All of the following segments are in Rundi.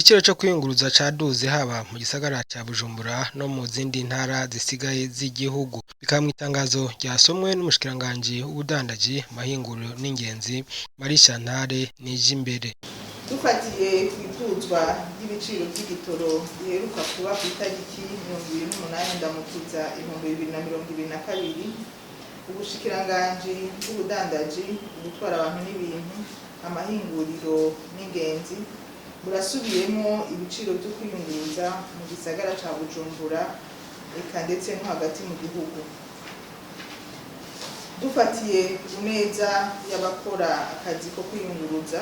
Igiciro co kwiyunguruza caduze haba mu gisagara ca Bujumbura no mu zindi ntara zisigaye z'igihugu. Bikaba mw'itangazo ryasomwe n'umushikiranganji w'ubudandaji, amahinguriro n'ingenzi, Marie Chantal Nijimbere. Dufatiye kw'iduzwa ry'ibiciro vy'igitoro biheruka kuba kw'itariki 28 Ndamukiza 2022, ubushikiranganji bw'ubudandaji, gutwara abantu n'ibintu, amahinguriro n'ingenzi burasubiyemo ibiciro vyo kwiyunguruza mu gisagara ca Bujumbura eka ndetse no hagati mu gihugu. Dufatiye ku neza y'abakora akazi ko kwiyunguruza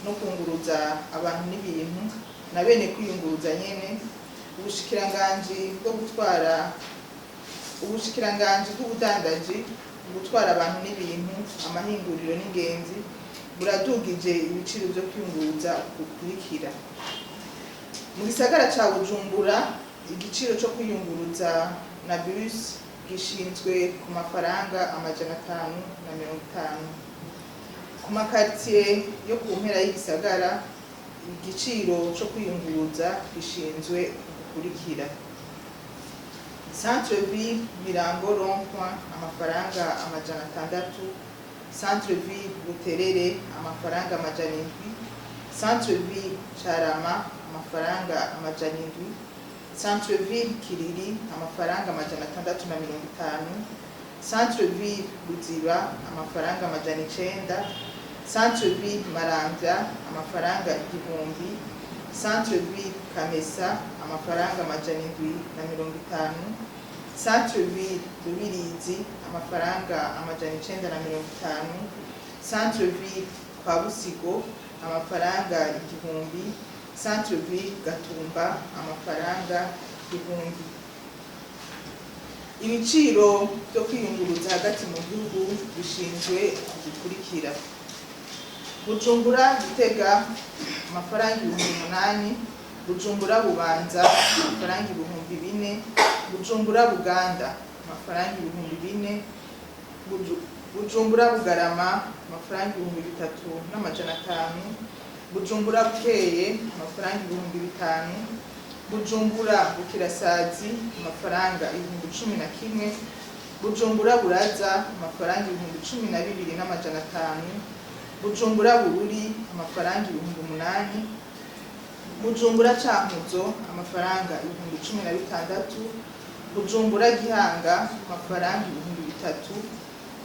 no kunguruza abantu n'ibintu na bene kwiyunguruza nyene, ubushikiranganji bw'ubudandaji, gutwara abantu n'ibintu, amahinguriro n'ingenzi buradugije ibiciro vyo kwiyunguruza gukurikira. Mu gisagara ca Bujumbura, igiciro co kwiyunguruza na bus gishinzwe ku mafaranga 550. Ku makaritiye yo ku mpera y'igisagara, igiciro co kwiyunguruza gishinzwe gukurikira: Centre Ville Mirango Rond-Point amafaranga 600, Centre Ville Buterere amafaranga 700, Centre Ville Carama amafaranga 700, Centre Ville Kiriri amafaranga 650, Centre Ville Buziba amafaranga 900, Centre Ville Maramvya amafaranga 1000, Centre Ville Kamesa amafaranga 750, Centre Ville Rubirizi amafaranga 950, Centre Ville kwa Busigo amafaranga 1000, Centre Ville Gatumba amafaranga 1000. Ibiciro vyo kwiyunguruza hagati mu gihugu bishinzwe gukurikira: Bujumbura Gitega amafaranga 8,000, Bujumbura Bubanza amafaranga 4,000, Bujumbura Buganda amafaranga 4,000, Bujumbura Bugarama amafaranga 3,500, Bujumbura Bukeye amafaranga 5,000, Bujumbura Bukirasazi amafaranga 11,000, Bujumbura Buraza amafaranga 12,500, Bujumbura Bururi amafaranga 8,000, Bujumbura Cankuzo amafaranga 16,000, Bujumbura Gihanga amafaranga 3,000,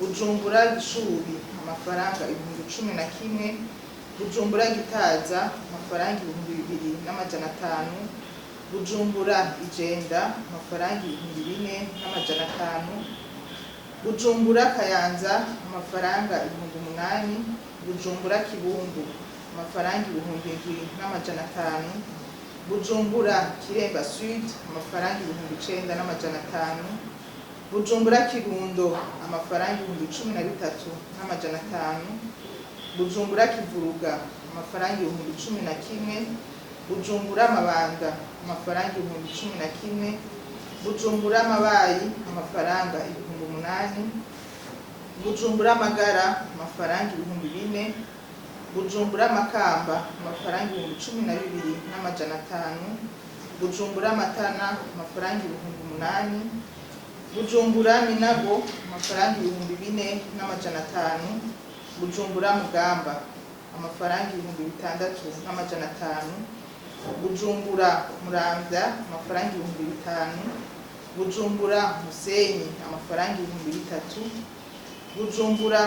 Bujumbura Gishubi amafaranga 11,000, Bujumbura Gitaza amafaranga 2,500, Bujumbura Ijenda amafaranga 4,500, Bujumbura Kayanza amafaranga 8,000, Bujumbura Kibumbu amafaranga 7,500, Bujumbura Kiremba Sud amafaranga 9,500, Bujumbura Kirundo amafaranga 13,500, Bujumbura Kivuruga amafaranga 11,000, Bujumbura Mabanda amafaranga 11,000, Bujumbura Mabayi amafaranga 8,000, Bujumbura Magara amafaranga 4,000, Bujumbura Makamba amafaranga 12,500, Bujumbura Matana amafaranga 8,000, Bujumbura Minago amafaranga 4,500, Bujumbura Mugamba amafaranga 6,500, Bujumbura Muramvya amafaranga 5,000, Bujumbura Musenyi amafaranga 3,000, Bujumbura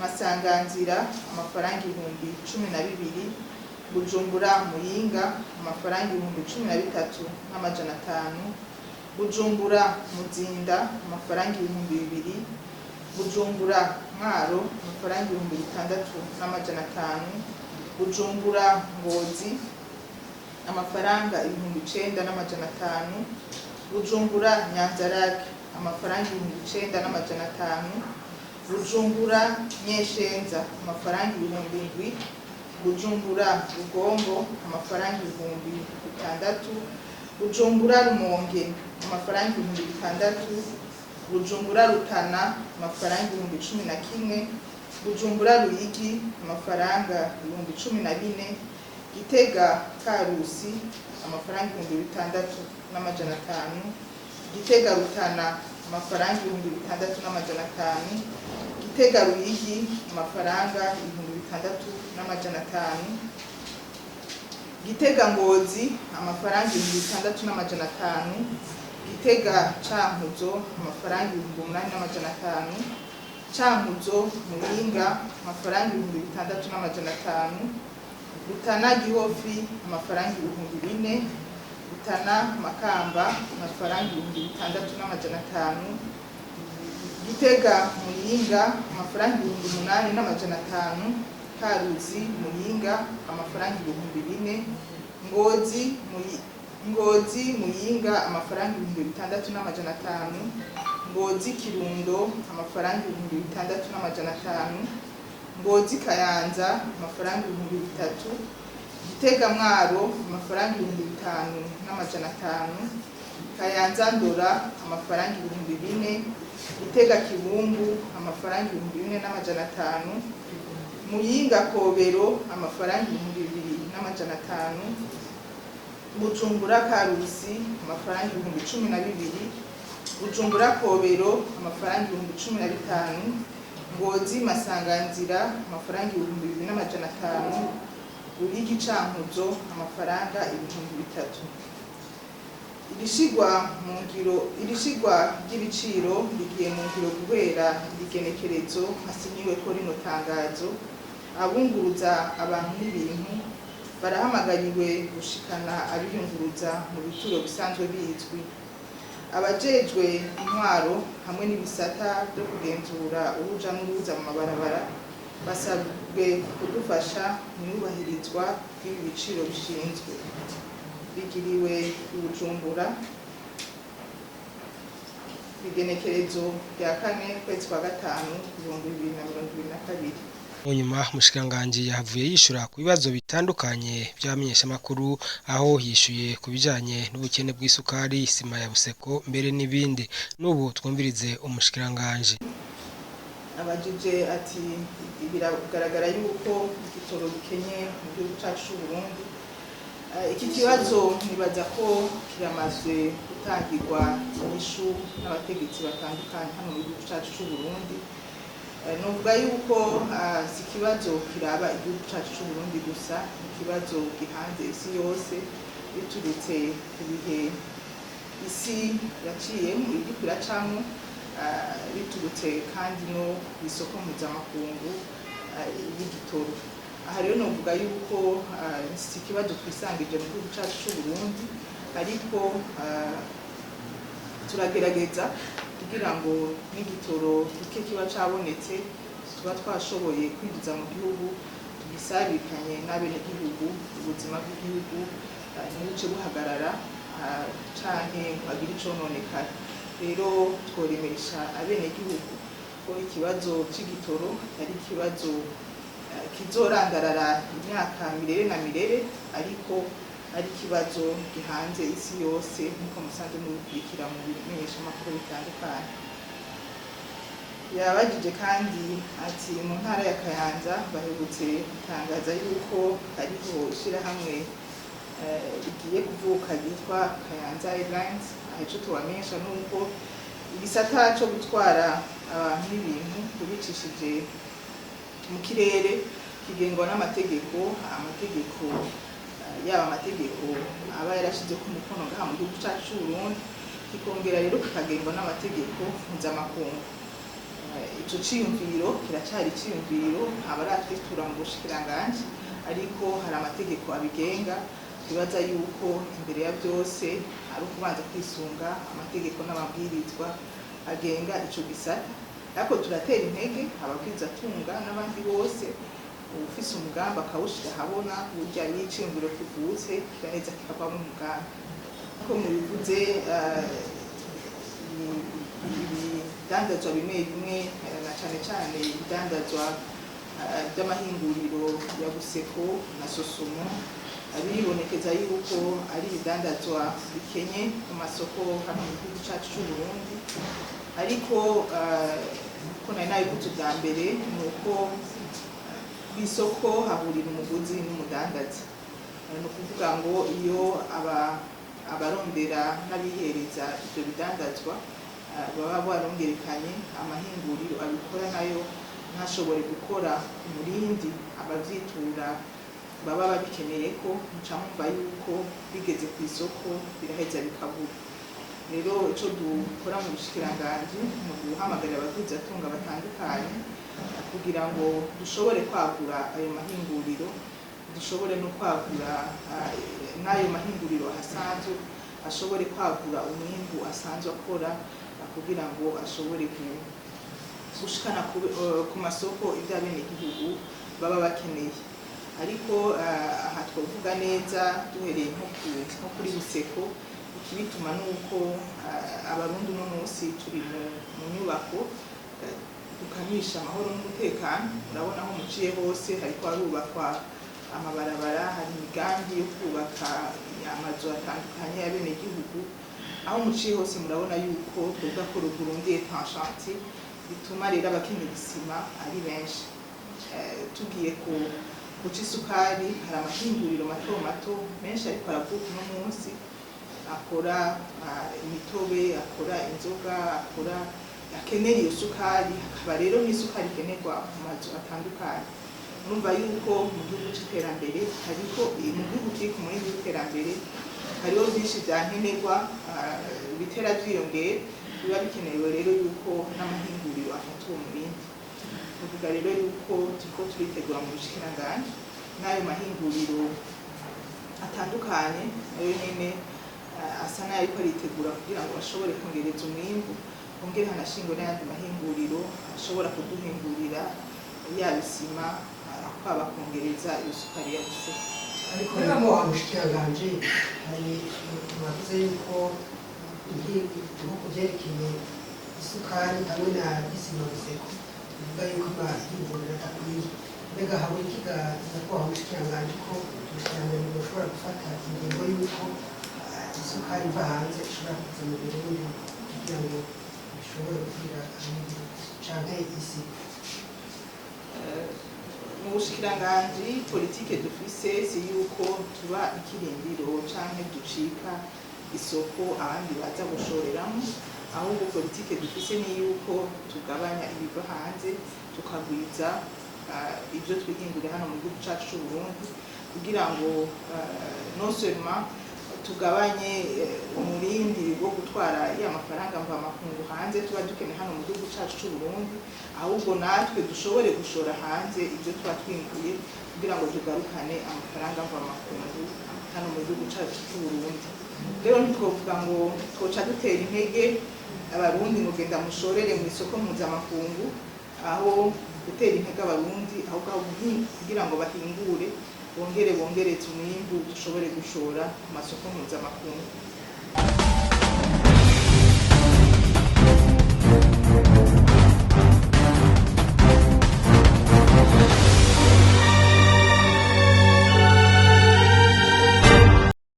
Masanganzira amafaranga 12,000, Bujumbura Muyinga amafaranga 13,500, Bujumbura Muzinda amafaranga 2,000, Bujumbura Mwaro amafaranga 6,500, Bujumbura Ngozi amafaranga 9,500, Bujumbura Nyanzarake amafaranga 9,500, Bujumbura Nyeshenza amafaranga 7,000, Bujumbura Rugombo amafaranga 6,000, Bujumbura Rumonge amafaranga 6,000, Bujumbura Rutana amafaranga 11,000, Bujumbura Ruyigi amafaranga 14,000, Gitega Karusi amafaranga 6,500, Gitega Rutana amafaranga 6,500, Gitega Ruyigi amafaranga 6,500, Gitega Ngozi amafaranga 6,500, Gitega Cankuzo amafaranga 8,500, Cankuzo Muyinga amafaranga 6,500, Rutana Gihofi amafaranga 4,000, Rutana Makamba amafaranga 6,500, Gitega Muyinga amafaranga 8,500, Karuzi Muyinga amafaranga 4,000, Ngozi Muyinga amafaranga 6,500, Ngozi Kirundo amafaranga 6,500, Ngozi Kayanza amafaranga 3,000, Gitega Mwaro amafaranga 5,500, Kayanza Ndora amafaranga 4,000, Gitega Kibumbu amafaranga 4,500, Muyinga Kobero amafaranga 2,500, Bujumbura Karusi amafaranga 12,000, Bujumbura Kobero amafaranga 15,000, Ngozi Masanganzira amafaranga 2,500, Ruyigi Cankuzo amafaranga 3,000. Irishigwa ry'ibiciro rigiye mu ngiro guhera igenekerezo hasinyiwe ko rino tangazo. Abunguruza abantu n'ibintu barahamagariwe gushikana abiyunguruza mu bituro bisanzwe bizwi. Abajejwe intwaro hamwe n'ibisata byo kugenzura uruja n'uruza mu mabarabara basabwe kudufasha mu yubahirizwa bw'ibi biciro bishinzwe. Bigiriwe i Bujumbura igenekerezo rya 4 kwezi kwa gatanu 2022. Munyuma umushikiranganji yahavuye yishura ku bibazo bitandukanye by'abamenyeshamakuru aho yishuye ku bijanye n'ubukene bw'isukari, isima ya Buseko mbere n'ibindi. N'ubu twumvirize umushikiranganji. Abajije ati biragaragara yuko igitoro gikenye mu gihugu cyacu cy'u Burundi. Iki kibazo nibaza ko kiramazwe gutangirwa inyishu n'abategetsi batandukanye hano mu gihugu cyacu cy'u Burundi. Nuvuga yuko si ikibazo kiraba igihugu cyacu cy'u Burundi gusa, ikibazo gihanze isi yose biturutse ku bihe isi yaciyemo iriko iracamwo, biturutse kandi no kw'isoko mpuzamakungu y'igitoro. Aha rero novuga yuko si ikibazo twisangije mu gihugu cyacu cy'u Burundi, ariko turagerageza kugira ngo n'igitoro gike kiba cabonetse tuba twashoboye kwinjiza mu gihugu tugisabikanye n'abenegihugu, ubuzima bw'igihugu ntibuce buhagarara canke bagire icononekara. Rero tworemeresha abenegihugu ko ikibazo c'igitoro ari ikibazo kizorandarara imyaka mirere na mirere, ariko ari ikibazo gihanze isi yose nk'uko musanzwe mubikurikira mu bimenyeshamakuru bitandukanye. Yabajije kandi ati mu ntara ya Kayanza baherutse gutangaza yuko hariho ishirahamwe rigiye kuvuka ryitwa Kayanza Airlines. Ico tubamenyesha nuko igisata co gutwara abantu n'ibintu tubicishije mu kirere kigengwa n'amategeko, yaba amategeko aba yarashize ku mukono ngaha mu gihugu cyacu cy'u Burundi, kikongera rero kikagengwa n'amategeko mpuzamakungu. Ico ciyumviro kiracari ciyumviro abaratwitura mu bushikiranganji, ariko hari amategeko abigenga. Bibaza yuko imbere ya byose ari ukubanza kwisunga amategeko n'amabwirizwa agenga ico gisata. Ariko turatera intege ababwizatunga n'abandi bose ufise umugambi akawushira habona, burya y'iciyumviro kivutse kiraheza kikavamo umugambi. Ko mubivuze ibidandazwa bimwe bimwe na cane cane ibidandazwa by'amahinguriro ya Buseko na Sosumo, biribonekeza yuko ari ibidandazwa bikenye mu masoko hano mu gihugu cyacu cy'u Burundi. Ariko ko nari nabivuze bwa mbere ni uko kw'isoko hahurira umuguzi n'umudandaza. ni ukuvuga ngo iyo abarondera n'abihereza ibyo bidandazwa baba barongerekanye amahinguriro abikora nayo ntashobore gukora umurindi abavyitura baba babikeneye ko muca mwumva yuko bigeze ku isoko biraheza bikabura. Rero ico dukora mu bushikiranganji ni uguhamagarira abagwizatunga batandukanye kugira ngo dushobore kwagura ayo mahinguriro, dushobore no kwagura n'ayo mahinguriro asanzwe ashobore kwagura umwimbu asanzwe akora kugira ngo ashobore gushikana ku masoko ibyo abenegihugu baba bakeneye. Ariko aha twavuga neza duhereye nko kuri Buseko, ikibituma nuko abarundi uno munsi turi mu nyubako dukamisha amahoro n'umutekano. Urabona aho muciye hose hariko harubakwa amabarabara, hari imigambi yo kubaka amazu atandukanye y'abenegihugu. Aho muciye hose murabona yuko twebwe ko Burundi est en chantier, bituma rero abakeneye isima ari benshi. Tugiye kuca isukari, hari amahinguriro mato mato menshi ariko aravuka uno munsi akora imitobe, akora inzoga, akenera iyo sukari, hakaba rero n'isukari ikenerwa mu mazu atandukanye. Urumva yuko mu gihugu c'iterambere hariko mu gihugu kiri ku muringi w'iterambere hariho byinshi vyankenerwa bitera vyiyongera, biba bikenewe rero yuko n'amahinguriro afata uwo murindi. Tuvuga rero yuko turiko turitegura mu bushikiranganji n'ayo mahinguriro atandukanye nayo nyene asa n'ayariko aritegura kugira ngo bashobore kongereza umwimbu, hongere hanashingwe n'ayandi mahinguriro ashobora kuduhingurira yaba isima, kwaba kongereza iyo sukari ya Buseko. Ariko rero mu bushikiranganji hari bavuze yuko nko kuvyerekeye isukari hamwe na isima Buseko bivuga yuko amahinguriro adakwiye. Mbega habura ikiga nyakubahwa bushikiranganji ko ubushikiranganji bushobora gufata ingingo y'uko isukari iva hanze ishobora kuza mu Burundi kugira ngo bishobore kugira canke isi. Mu bushikiranganji politike dufise si yuko tuba ikirindiro canke ducika isoko abandi baza gushoreramo, ahubwo politike dufise ni yuko tugabanya ibiva hanze tukagwiza ibyo twihingurira hano mu gihugu cacu c'u Burundi, kugira ngo non seulement tugabanye umurindi wo gutwara ya mafaranga mvamakungu hanze tuba dukeneye hano mu gihugu cacu c'u Burundi, ahubwo natwe dushobore gushora hanze ibyo tuba twinguye kugira ngo tugarukane amafaranga mvamakungu hano mu gihugu cacu c'u Burundi. Rero ntitwovuga ngo twoca dutera intege abarundi ngo genda mushorere mu isoko mpuzamakungu, aho gutera intege abarundi ahubwo kugira ngo bahingure bongereze umwimbu dushobore gushora ku masoko mpuzamakungu.